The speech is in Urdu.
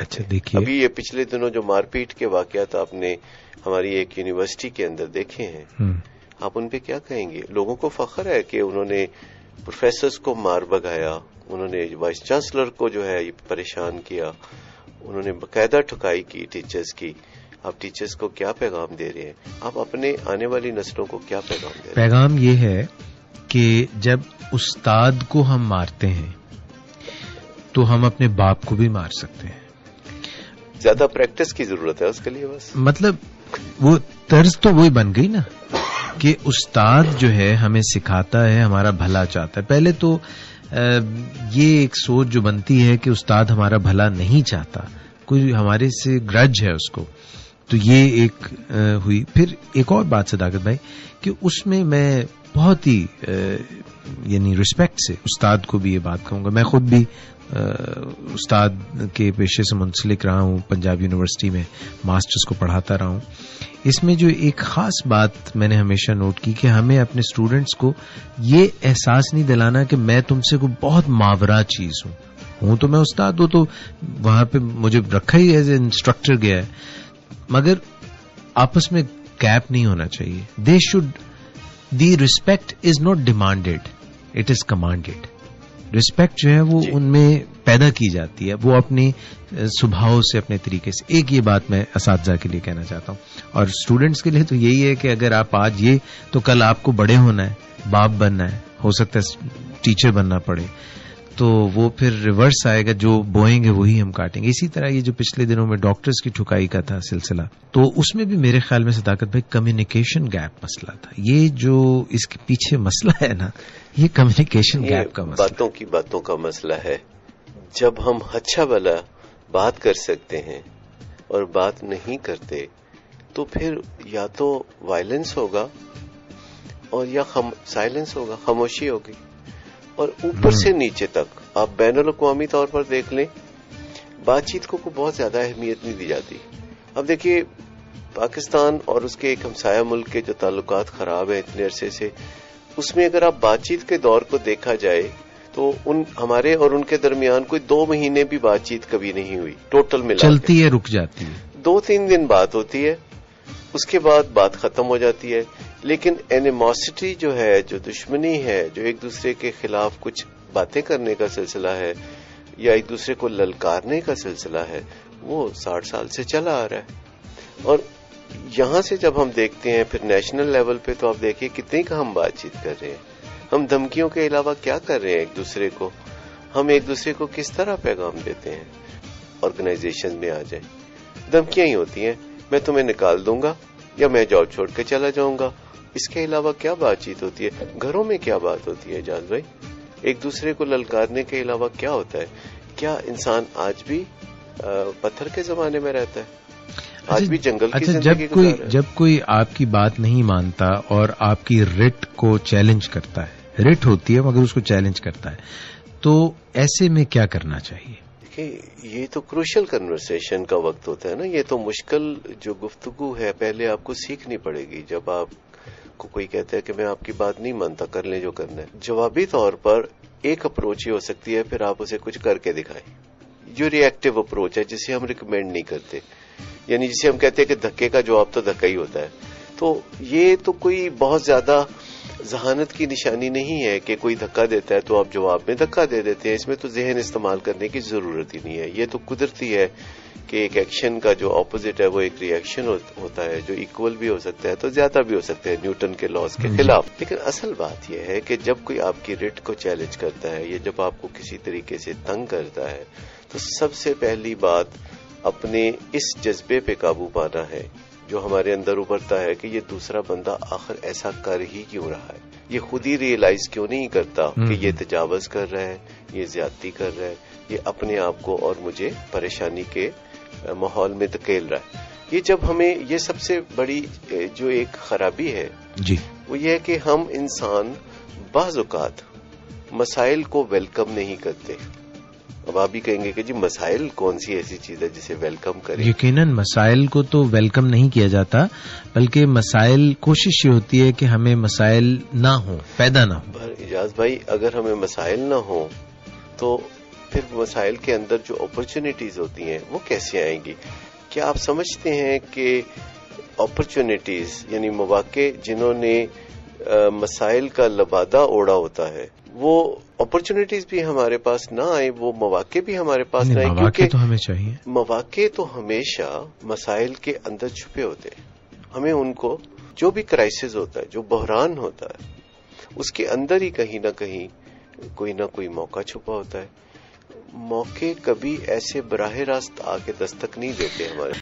اچھا دیکھیے، ابھی یہ پچھلے دنوں جو مار پیٹ کے واقعات آپ نے ہماری ایک یونیورسٹی کے اندر دیکھے ہیں، آپ ان پہ کیا کہیں گے؟ لوگوں کو فخر ہے کہ انہوں نے پروفیسرز کو مار بگایا، انہوں نے وائس چانسلر کو جو ہے پریشان کیا، انہوں نے باقاعدہ ٹھکائی کی ٹیچرز کی. آپ ٹیچرز کو کیا پیغام دے رہے ہیں؟ آپ اپنے آنے والی نسلوں کو کیا پیغام دے رہے ہیں؟ پیغام یہ ہے کہ جب استاد کو ہم مارتے ہیں تو ہم اپنے باپ کو بھی مار سکتے ہیں. زیادہ پریکٹس کی ضرورت ہے اس کے لیے. بس مطلب وہ طرز تو وہی بن گئی نا کہ استاد جو ہے ہمیں سکھاتا ہے، ہمارا بھلا چاہتا ہے. پہلے تو یہ ایک سوچ جو بنتی ہے کہ استاد ہمارا بھلا نہیں چاہتا، کوئی ہمارے سے گرج ہے اس کو، تو یہ ایک ہوئی. پھر ایک اور بات صداقت بھائی کہ اس میں بہت ہی یعنی رسپیکٹ سے استاد کو بھی یہ بات کہوں گا. میں خود بھی استاد کے پیشے سے منسلک رہا ہوں، پنجاب یونیورسٹی میں ماسٹرز کو پڑھاتا رہا ہوں. اس میں جو ایک خاص بات میں نے ہمیشہ نوٹ کی کہ ہمیں اپنے اسٹوڈنٹس کو یہ احساس نہیں دلانا کہ میں تم سے کوئی بہت ماورا چیز ہوں تو میں استاد ہوں، تو وہاں پہ مجھے رکھا ہی ایز اے انسٹرکٹر گیا ہے، مگر آپس میں گیپ نہیں ہونا چاہیے. They should the respect is not demanded, it is commanded. Respect جو ہے وہ ان میں پیدا کی جاتی ہے، وہ اپنی سبھاؤ سے، اپنے طریقے سے. ایک یہ بات میں اساتذہ کے لیے کہنا چاہتا ہوں اور اسٹوڈنٹس کے لیے تو یہی ہے کہ اگر آپ آج یہ تو کل آپ کو بڑے ہونا ہے، باپ بننا ہے، ہو سکتا ہے ٹیچر بننا پڑے، تو وہ پھر ریورس آئے گا، جو بوئیں گے وہی ہم کاٹیں گے. اسی طرح یہ جو پچھلے دنوں میں ڈاکٹرز کی ٹھکائی کا تھا سلسلہ، تو اس میں بھی میرے خیال میں صداقت بھائی کمیونیکیشن گیپ مسئلہ تھا. یہ جو اس کے پیچھے مسئلہ ہے نا، یہ کمیونیکیشن گیپ کا مسئلہ، باتوں کا مسئلہ ہے. جب ہم اچھا بھلا بات کر سکتے ہیں اور بات نہیں کرتے تو پھر یا تو وائلنس ہوگا اور یا سائلنس ہوگا، خاموشی ہوگی. اور اوپر سے نیچے تک آپ بین الاقوامی طور پر دیکھ لیں، بات چیت کو بہت زیادہ اہمیت نہیں دی جاتی. اب دیکھیے پاکستان اور اس کے ایک ہمسایہ ملک کے جو تعلقات خراب ہیں اتنے عرصے سے، اس میں اگر آپ بات چیت کے دور کو دیکھا جائے تو ہمارے اور ان کے درمیان کوئی 2 مہینے بھی بات چیت کبھی نہیں ہوئی. ٹوٹل ملا چلتی ہے، رک جاتی ہے، 2-3 دن بات ہوتی ہے، اس کے بعد بات ختم ہو جاتی ہے. لیکن اینیموسٹی جو ہے، جو دشمنی ہے، جو ایک دوسرے کے خلاف کچھ باتیں کرنے کا سلسلہ ہے یا ایک دوسرے کو للکارنے کا سلسلہ ہے، وہ 60 سال سے چلا آ رہا ہے. اور یہاں سے جب ہم دیکھتے ہیں پھر نیشنل لیول پہ، تو آپ دیکھیے کتنی کا ہم بات چیت کر رہے ہیں. ہم دھمکیوں کے علاوہ کیا کر رہے ہیں ایک دوسرے کو؟ ہم ایک دوسرے کو کس طرح پیغام دیتے ہیں؟ آرگنائزیشن میں آ جائیں، دھمکیاں ہی ہوتی ہیں، میں تمہیں نکال دوں گا یا میں جاب چھوڑ کے چلا جاؤں گا. اس کے علاوہ کیا بات چیت ہوتی ہے؟ گھروں میں کیا بات ہوتی ہے اعجاز بھائی؟ ایک دوسرے کو للکارنے کے علاوہ کیا ہوتا ہے؟ کیا انسان آج بھی پتھر کے زمانے میں رہتا ہے؟ آج بھی جنگل کی زندگی گزار رہا ہے؟ جب کوئی آپ کی بات نہیں مانتا اور آپ کی رٹ کو چیلنج کرتا ہے، رٹ ہوتی ہے مگر اس کو چیلنج کرتا ہے، تو ایسے میں کیا کرنا چاہیے؟ یہ تو کروشل کنورسیشن کا وقت ہوتا ہے نا. یہ تو مشکل جو گفتگو ہے پہلے آپ کو سیکھنی پڑے گی. جب آپ کو کوئی کہتا ہے کہ میں آپ کی بات نہیں مانتا، کر لیں جو کرنا ہے، جوابی طور پر ایک اپروچ ہی ہو سکتی ہے، پھر آپ اسے کچھ کر کے دکھائیں. جو ری ایکٹیو اپروچ ہے جسے ہم ریکمینڈ نہیں کرتے، یعنی جسے ہم کہتے ہیں کہ دھکے کا جواب تو دھکا ہی ہوتا ہے، تو یہ تو کوئی بہت زیادہ ذہانت کی نشانی نہیں ہے کہ کوئی دھکا دیتا ہے تو آپ جواب میں دھکا دے دیتے ہیں. اس میں تو ذہن استعمال کرنے کی ضرورت ہی نہیں ہے. یہ تو قدرتی ہے کہ ایک ایکشن کا جو اپوزٹ ہے وہ ایک ری ایکشن ہوتا ہے، جو ایکول بھی ہو سکتا ہے تو زیادہ بھی ہو سکتا ہے نیوٹن کے لاز کے خلاف. لیکن اصل بات یہ ہے کہ جب کوئی آپ کی رٹ کو چیلنج کرتا ہے یا جب آپ کو کسی طریقے سے تنگ کرتا ہے تو سب سے پہلی بات اپنے اس جذبے پہ قابو پانا ہے جو ہمارے اندر ابھرتا ہے کہ یہ دوسرا بندہ آخر ایسا کر ہی کیوں رہا ہے. یہ خود ہی ریئلائز کیوں نہیں کرتا کہ یہ تجاوز کر رہا ہے، یہ زیادتی کر رہا ہے، یہ اپنے آپ کو اور مجھے پریشانی کے ماحول میں دھکیل رہا ہے. یہ جب ہمیں یہ سب سے بڑی جو ایک خرابی ہے جی وہ یہ ہے کہ ہم انسان بعض اوقات مسائل کو ویلکم نہیں کرتے. اب آپ بھی کہیں گے کہ جی مسائل کون سی ایسی چیز ہے جسے ویلکم کریں؟ یقیناً مسائل کو تو ویلکم نہیں کیا جاتا، بلکہ مسائل کوشش یہ ہوتی ہے کہ ہمیں مسائل نہ ہوں، پیدا نہ ہوں. اجاز بھائی اگر ہمیں مسائل نہ ہوں تو پھر مسائل کے اندر جو اپرچونٹیز ہوتی ہیں وہ کیسے آئیں گی؟ کیا آپ سمجھتے ہیں کہ اپرچونٹیز یعنی مواقع جنہوں نے مسائل کا لبادہ اوڑا ہوتا ہے وہ اپرچونٹیز بھی ہمارے پاس نہ آئے، وہ مواقع بھی ہمارے پاس نہ آئے؟ مواقع تو ہمیں چاہیے، مواقع تو ہمیشہ مسائل کے اندر چھپے ہوتے ہیں. ہمیں ان کو، جو بھی کرائسس ہوتا ہے، جو بحران ہوتا ہے، اس کے اندر ہی کہیں نہ کہیں کوئی نہ کوئی موقع چھپا ہوتا ہے. موقع کبھی ایسے براہ راست آ کے دستک نہیں دیتے ہمارے